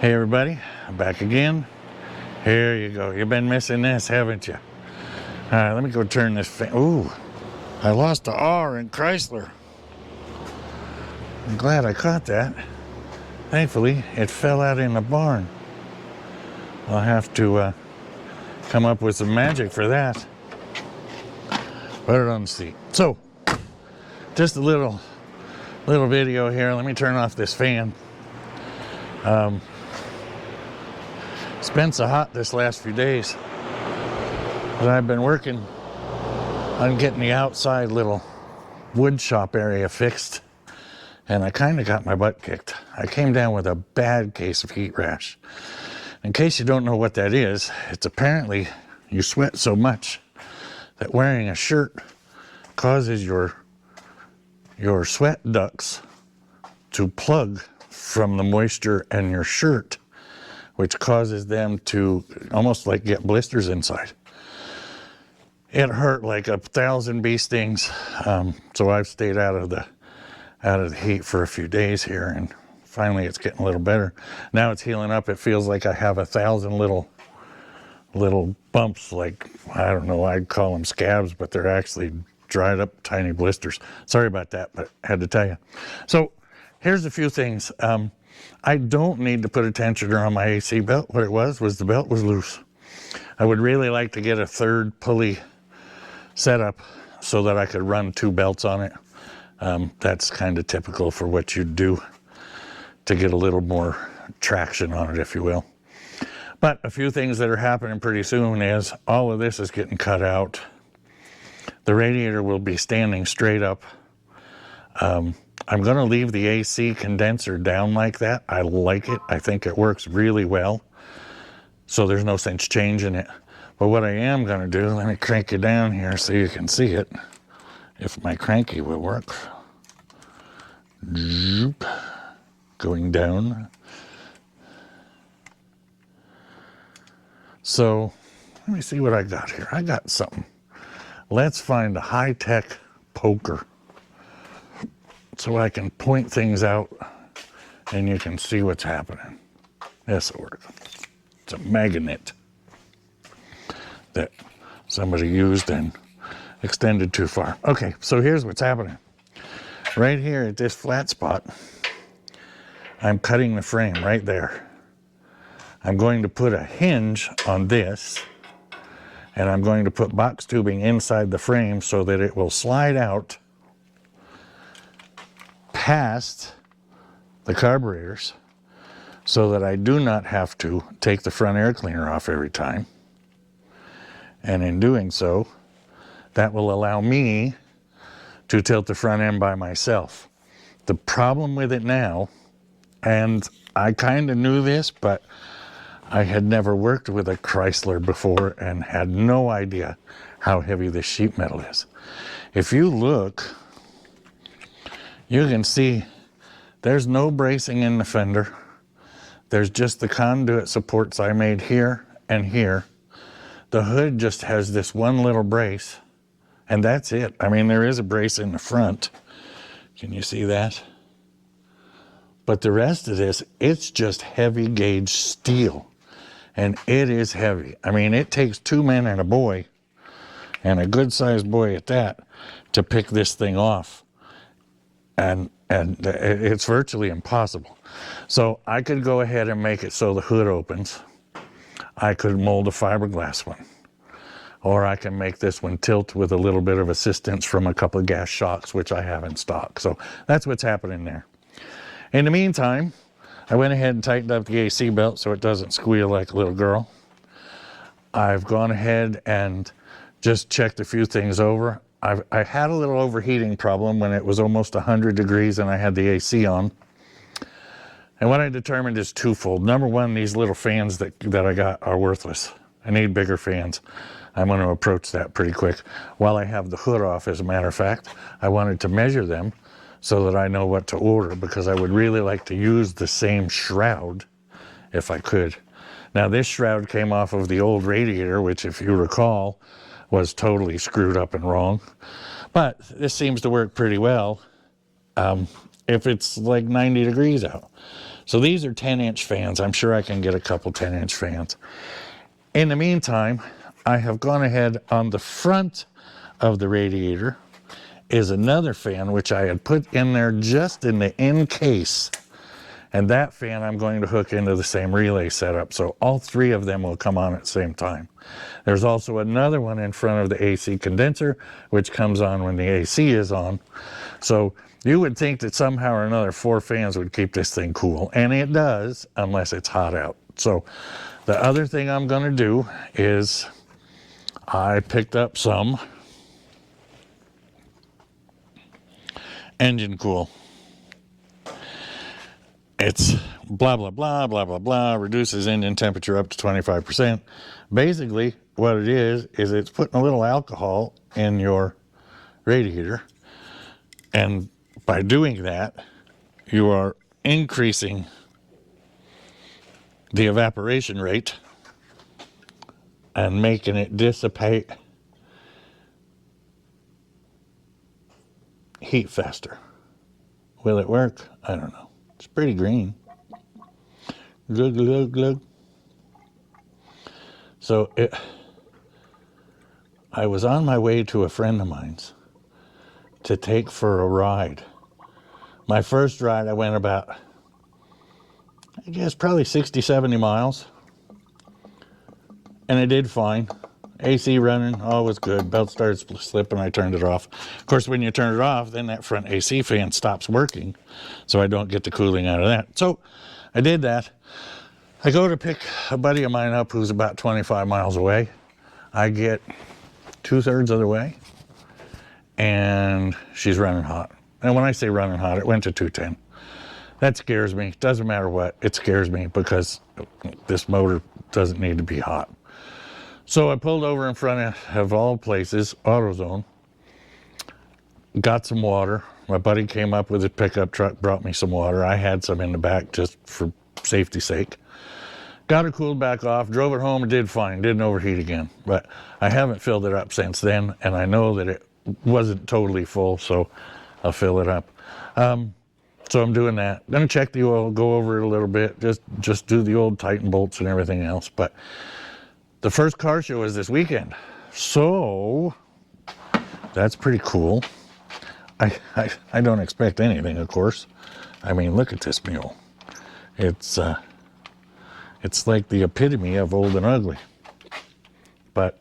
Hey everybody, I'm back again. Here you go. You've been missing this, haven't you? All right, let me go turn this fan. Ooh, I lost the R in Chrysler. I'm glad I caught that. Thankfully, it fell out in the barn. I'll have to come up with some magic for that. Put it on the seat. So, just a little video here. Let me turn off this fan. It's been so hot this last few days that I've been working on getting the outside little wood shop area fixed, and I kind of got my butt kicked. I came down with a bad case of heat rash. In case you don't know what that is, it's apparently you sweat so much that wearing a shirt causes your sweat ducts to plug from the moisture in your shirt, which causes them to almost like get blisters inside. It hurt like 1,000 bee stings. So I've stayed out of the heat for a few days here, and finally it's getting a little better. Now it's healing up. It feels like I have 1,000 little bumps, like, I don't know, I'd call them scabs, but they're actually dried up tiny blisters. Sorry about that, but I had to tell you. So here's a few things. I don't need to put a tensioner on my AC belt. What it was the belt was loose. I would really like to get a third pulley set up so that I could run 2 belts on it. That's kind of typical for what you'd do to get a little more traction on it, if you will. But a few things that are happening pretty soon is all of this is getting cut out. The radiator will be standing straight up. I'm going to leave the AC condenser down like that. I like it. I think it works really well. So there's no sense changing it. But what I am going to do, let me crank you down here so you can see it. If my cranky will work. Zoop. Going down. So let me see what I got here. I got something. Let's find a high-tech poker, so I can point things out and you can see what's happening. This will work. It's a magnet that somebody used and extended too far. Okay, so here's what's happening. Right here at this flat spot, I'm cutting the frame right there. I'm going to put a hinge on this, and I'm going to put box tubing inside the frame so that it will slide out past the carburetors so that I do not have to take the front air cleaner off every time. And in doing so, that will allow me to tilt the front end by myself. The problem with it now, and I kind of knew this, but I had never worked with a Chrysler before and had no idea how heavy this sheet metal is. If you look, you can see there's no bracing in the fender. There's just the conduit supports I made here and here. The hood just has this one little brace, and that's it. I mean, there is a brace in the front. Can you see that? But the rest of this, it's just heavy gauge steel, and it is heavy. I mean, it takes 2 men and a boy, and a good-sized boy at that, to pick this thing off. And it's virtually impossible. So I could go ahead and make it so the hood opens. I could mold a fiberglass one. Or I can make this one tilt with a little bit of assistance from a couple of gas shocks, which I have in stock. So that's what's happening there. In the meantime, I went ahead and tightened up the AC belt so it doesn't squeal like a little girl. I've gone ahead and just checked a few things over. I had a little overheating problem when it was almost 100 degrees and I had the AC on. And what I determined is twofold. Number one, these little fans that I got are worthless. I need bigger fans. I'm going to approach that pretty quick. While I have the hood off, as a matter of fact, I wanted to measure them so that I know what to order, because I would really like to use the same shroud if I could. Now this shroud came off of the old radiator, which, if you recall, was totally screwed up and wrong. But this seems to work pretty well if it's like 90 degrees out. So these are 10-inch fans. I'm sure I can get a couple 10-inch fans. In the meantime, I have gone ahead on the front of the radiator is another fan, which I had put in there just in the end case. And that fan I'm going to hook into the same relay setup. So all three of them will come on at the same time. There's also another one in front of the AC condenser, which comes on when the AC is on. So you would think that somehow or another 4 fans would keep this thing cool. And it does, unless it's hot out. So the other thing I'm going to do is I picked up some engine cool. It's blah, blah, blah, blah, blah, blah, reduces engine temperature up to 25%. Basically, what it is it's putting a little alcohol in your radiator. And by doing that, you are increasing the evaporation rate and making it dissipate heat faster. Will it work? I don't know. It's pretty green. Glug, glug, glug. So I was on my way to a friend of mine's to take for a ride. My first ride, I went about, I guess, probably 60, 70 miles. And I did fine. AC running, all was good. Belt started slipping, I turned it off. Of course, when you turn it off, then that front AC fan stops working, so I don't get the cooling out of that. So I did that. I go to pick a buddy of mine up who's about 25 miles away. I get 2/3 of the way, and she's running hot. And when I say running hot, it went to 210. That scares me. Doesn't matter what, it scares me because this motor doesn't need to be hot. So I pulled over in front of all places, AutoZone, got some water. My buddy came up with his pickup truck, brought me some water. I had some in the back just for safety's sake. Got it cooled back off, drove it home, and did fine, didn't overheat again. But I haven't filled it up since then, and I know that it wasn't totally full, so I'll fill it up. So I'm doing that. Gonna check the oil, go over it a little bit, just do the old tighten bolts and everything else. But the first car show is this weekend, so that's pretty cool. I don't expect anything, of course. I mean, look at this mule. It's like the epitome of old and ugly. But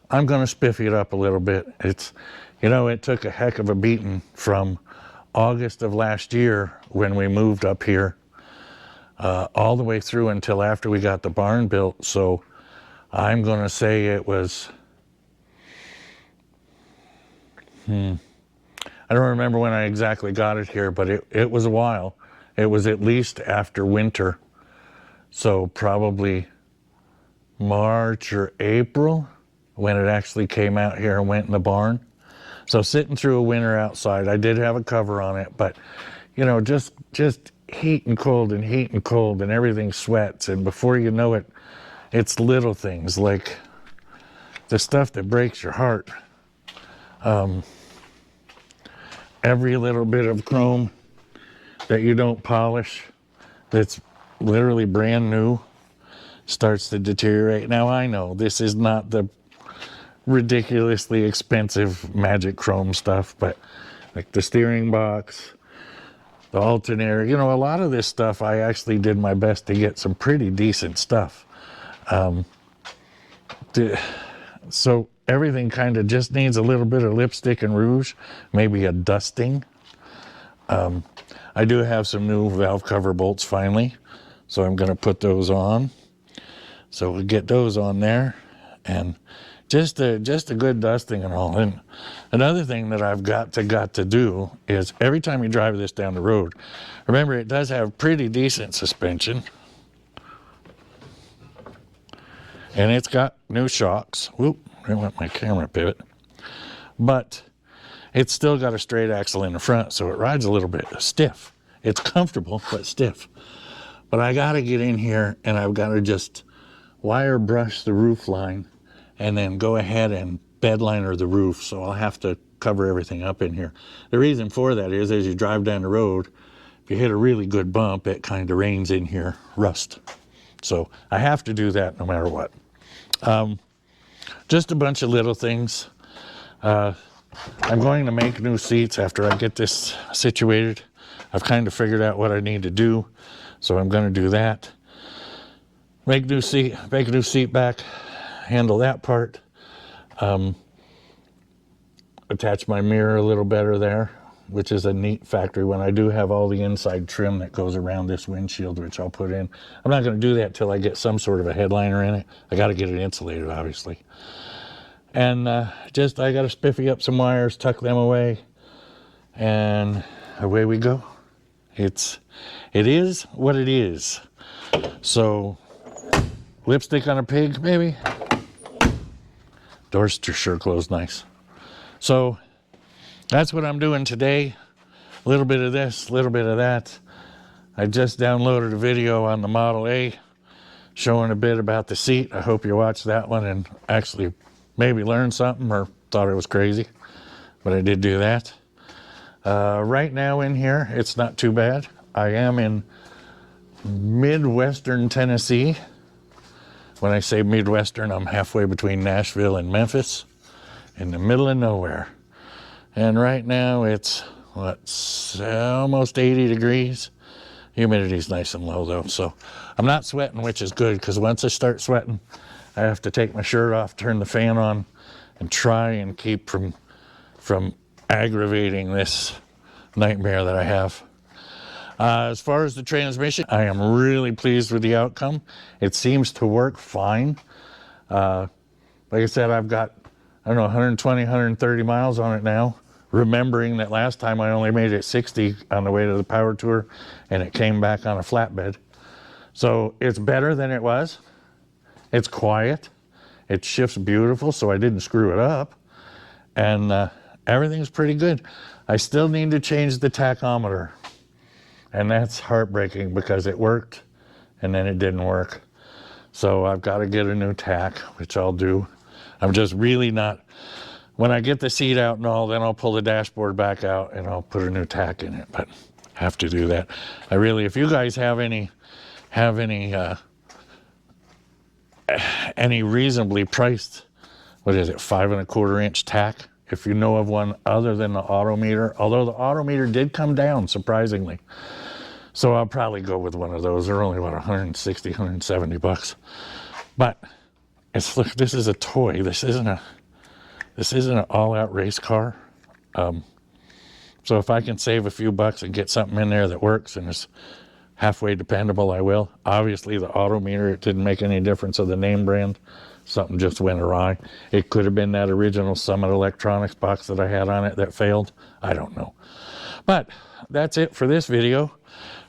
I'm going to spiffy it up a little bit. It took a heck of a beating from August of last year when we moved up here all the way through until after we got the barn built. So I'm going to say it was, I don't remember when I exactly got it here, but it was a while. It was at least after winter. So probably March or April when it actually came out here and went in the barn. So sitting through a winter outside, I did have a cover on it, but just heat and cold and everything sweats. And before you know it, it's little things like the stuff that breaks your heart. Every little bit of chrome that you don't polish, that's literally brand new, starts to deteriorate. Now I know this is not the ridiculously expensive magic chrome stuff, but like the steering box, the alternator, a lot of this stuff I actually did my best to get some pretty decent stuff. So everything kind of just needs a little bit of lipstick and rouge, maybe a dusting. I do have some new valve cover bolts finally, so I'm going to put those on. So we'll get those on there, and just a good dusting and all. And another thing that I've got to do is every time you drive this down the road, remember it does have pretty decent suspension. And it's got new shocks. Whoop, there went my camera pivot. But it's still got a straight axle in the front, so it rides a little bit stiff. It's comfortable, but stiff. But I gotta get in here and I've gotta just wire brush the roof line and then go ahead and bed liner the roof. So I'll have to cover everything up in here. The reason for that is as you drive down the road, you hit a really good bump, it kind of rains in here rust. So I have to do that no matter what. Just a bunch of little things. I'm going to make new seats after I get this situated. I've kind of figured out what I need to do, so I'm going to do that. Make a new seat back, handle that part. Attach my mirror a little better there, which is a neat factory one. I do have all the inside trim that goes around this windshield, which I'll put in. I'm not going to do that till I get some sort of a headliner in it. I got to get it insulated, obviously. And I got to spiffy up some wires, tuck them away, and away we go. It is what it is. So, lipstick on a pig, maybe? Doors sure close nice. So, that's what I'm doing today. A little bit of this, a little bit of that. I just downloaded a video on the Model A showing a bit about the seat. I hope you watched that one and actually maybe learned something or thought it was crazy, but I did do that. Right now in here, it's not too bad. I am in Midwestern Tennessee. When I say Midwestern, I'm halfway between Nashville and Memphis, in the middle of nowhere. And right now it's, almost 80 degrees. Humidity's nice and low though, so I'm not sweating, which is good, because once I start sweating, I have to take my shirt off, turn the fan on, and try and keep from aggravating this nightmare that I have. As far as the transmission, I am really pleased with the outcome. It seems to work fine. Like I said, I've got, 120, 130 miles on it now, remembering that last time I only made it 60 on the way to the power tour, and it came back on a flatbed. So it's better than it was. It's quiet. It shifts beautiful, so I didn't screw it up. And everything's pretty good. I still need to change the tachometer. And that's heartbreaking because it worked and then it didn't work. So I've got to get a new tack, which I'll do. I'm just really not, when I get the seat out and all, then I'll pull the dashboard back out and I'll put a new tack in it, but have to do that. If you guys have any reasonably priced, 5¼ inch tack, if you know of one other than the Autometer, although the Autometer did come down surprisingly. So I'll probably go with one of those. They're only about 160, 170 bucks. But look, this is a toy. This isn't an all-out race car. So if I can save a few bucks and get something in there that works and is halfway dependable, I will. Obviously, the Autometer, it didn't make any difference of the name brand. Something just went awry. It could have been that original Summit Electronics box that I had on it that failed. I don't know. But that's it for this video.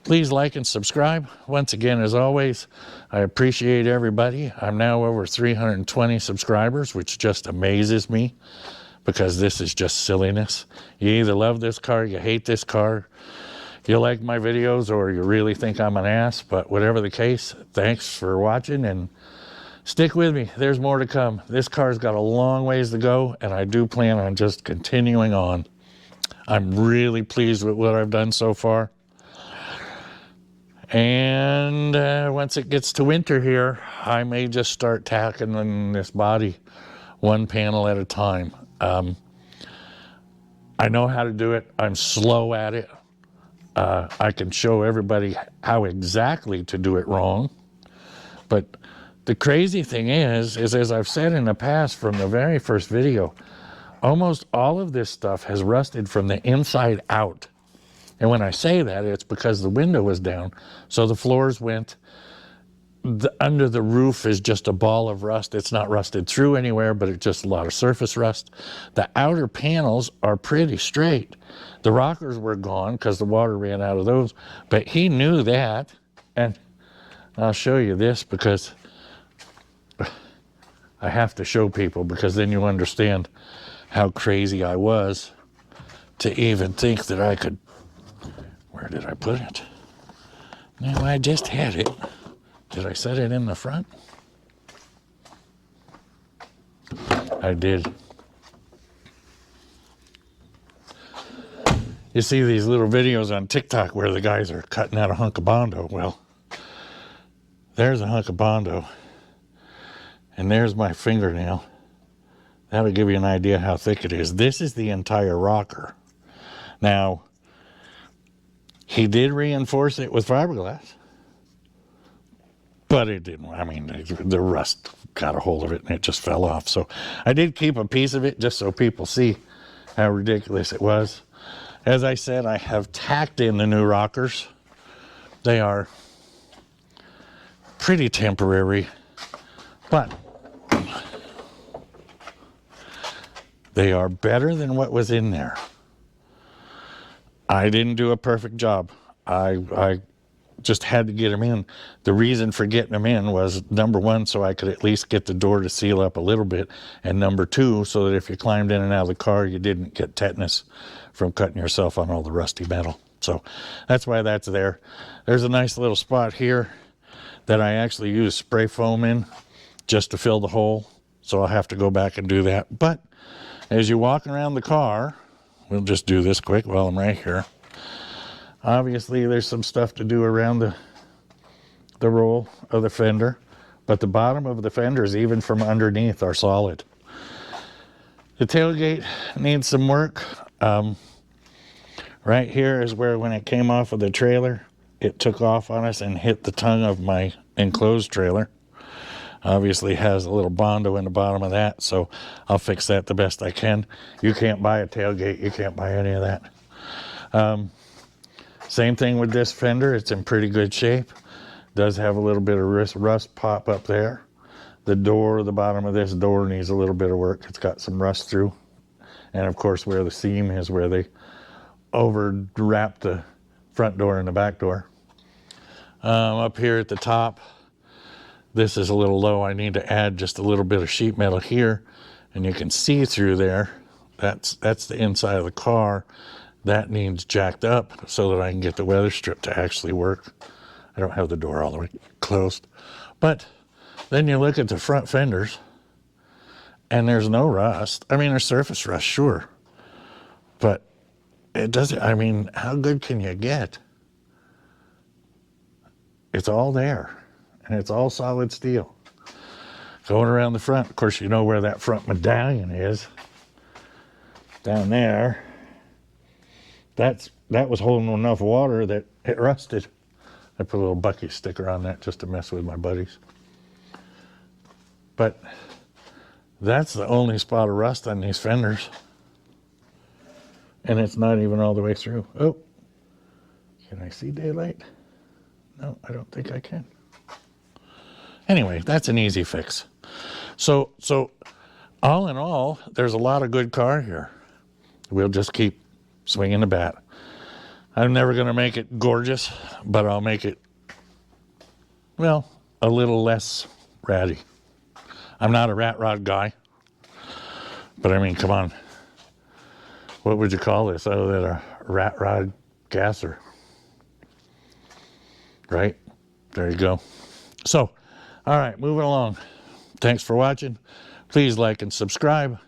Please like and subscribe. Once again, as always, I appreciate everybody. I'm now over 320 subscribers, which just amazes me because this is just silliness. You either love this car, you hate this car, you like my videos, or you really think I'm an ass. But whatever the case, thanks for watching and stick with me. There's more to come. This car's got a long ways to go, and I do plan on just continuing on. I'm really pleased with what I've done so far. And once it gets to winter here, I may just start tackling this body one panel at a time. I know how to do it. I'm slow at it. I can show everybody how exactly to do it wrong. But the crazy thing is as I've said in the past from the very first video, almost all of this stuff has rusted from the inside out. And when I say that, it's because the window was down, so the floors went. Under the roof is just a ball of rust. It's not rusted through anywhere, but it's just a lot of surface rust. The outer panels are pretty straight. The rockers were gone because the water ran out of those, but he knew that. And I'll show you this because I have to show people, because then you understand how crazy I was to even think that I could. Where did I put it? No, I just had it. Did I set it in the front? I did. You see these little videos on TikTok where the guys are cutting out a hunk of Bondo. Well, there's a hunk of Bondo. And there's my fingernail. That'll give you an idea how thick it is. This is the entire rocker. Now, he did reinforce it with fiberglass. But it didn't. I mean, the rust got a hold of it and it just fell off. So I did keep a piece of it just so people see how ridiculous it was. As I said, I have tacked in the new rockers. They are pretty temporary, but they are better than what was in there. I didn't do a perfect job. I just had to get them in. The reason for getting them in was, number one, so I could at least get the door to seal up a little bit, and number two, so that if you climbed in and out of the car, you didn't get tetanus from cutting yourself on all the rusty metal. So that's why that's there. There's a nice little spot here that I actually use spray foam in just to fill the hole, so I'll have to go back and do that. But as you walk around the car, we'll just do this quick while I'm right here. Obviously, there's some stuff to do around the roll of the fender, but the bottom of the fenders, even from underneath, are solid. The tailgate needs some work. Right here is where, when it came off of the trailer, it took off on us and hit the tongue of my enclosed trailer. Obviously has a little Bondo in the bottom of that, so I'll fix that the best I can. You can't buy a tailgate. You can't buy any of that. Same thing with this fender. It's in pretty good shape. Does have a little bit of rust pop up there. The door, the bottom of this door needs a little bit of work. It's got some rust through. And of course, where the seam is, where they over-wrapped the front door and the back door. Up here at the top, this is a little low. I need to add just a little bit of sheet metal here, and you can see through there. That's the inside of the car. That needs jacked up so that I can get the weather strip to actually work. I don't have the door all the way closed. But then you look at the front fenders, and there's no rust. I mean, there's surface rust, sure. But it doesn't, I mean, how good can you get? It's all there, and it's all solid steel. Going around the front, of course, you know where that front medallion is. Down there. That was holding enough water that it rusted. I put a little Bucky sticker on that just to mess with my buddies. But that's the only spot of rust on these fenders. And it's not even all the way through. Oh, can I see daylight? No, I don't think I can. Anyway, that's an easy fix. So all in all, there's a lot of good car here. We'll just keep swinging the bat. I'm never going to make it gorgeous, but I'll make it, well, a little less ratty. I'm not a rat rod guy, but I mean, come on. What would you call this other than a rat rod gasser? Right? There you go. So, all right, moving along. Thanks for watching. Please like and subscribe.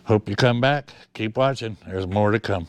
Hope you come back. Keep watching. There's more to come.